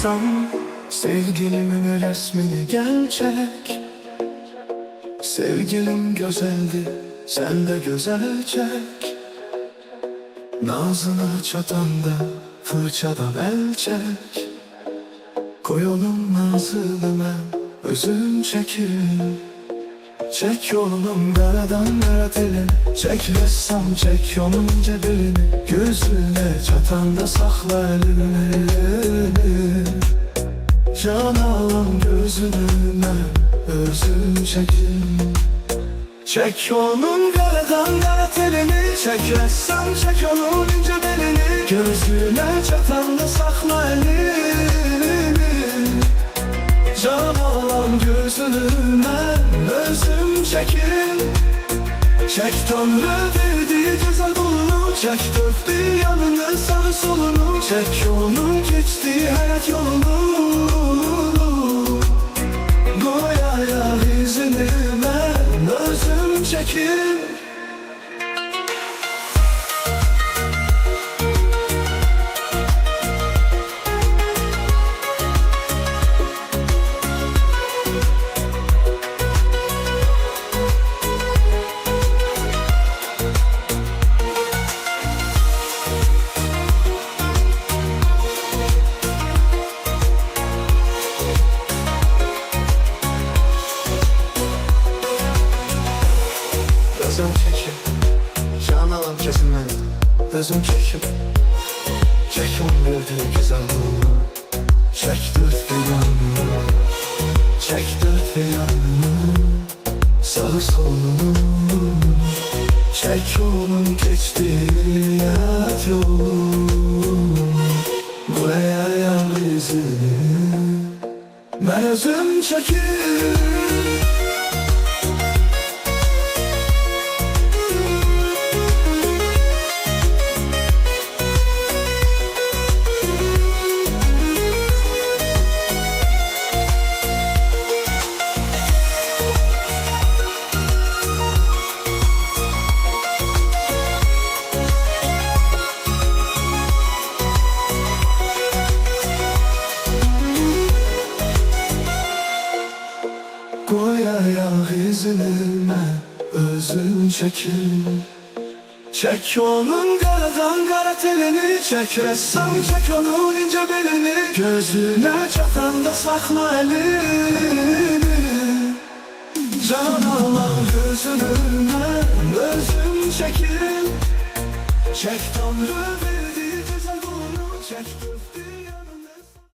bulsam, sevgilimin resmini gel çek. Sevgilim güzeldi, sen de güzel çek. Nazını çatanda, fırçadan el çek. Koyalım nazlıma, özüm çekin. Çek yolum karadan kara telini, çek ressam çek onun cebelini. Gözüne çatanda sakla elini. Can alan gözüne, özüm çekin. Çek yolun karadan kara telini, çek ressam çek onun ince belini. Gözüne çatanda sakla elini. Can alan gözüne, özüm çekin. Çek Tanrı verdiği güzel bulunu, çek dört bir yanını sağ solunu. Çek yolunun geçtiği hayat yolunu. Koy ayak izini ben, özüm çekin. Özüm çekip, can alan kesilmez. Özüm çekip, çek onun verdiği güzel ruhu. Çek dört bir yanını, çek dört bir yanını. Sağı solunu, çek yolun geçtiği hayat yolunu. Buraya yan izini, ben özüm çekip. Koy ayak izine, özüm çekin. Çek yolun karadan kara telini, çek ressam çek onun ince belini. Gözüne çatanda sakla elini. Can alan gözüne, özüm çekin. Çek Tanrı verdiği güzel bulunu, çek.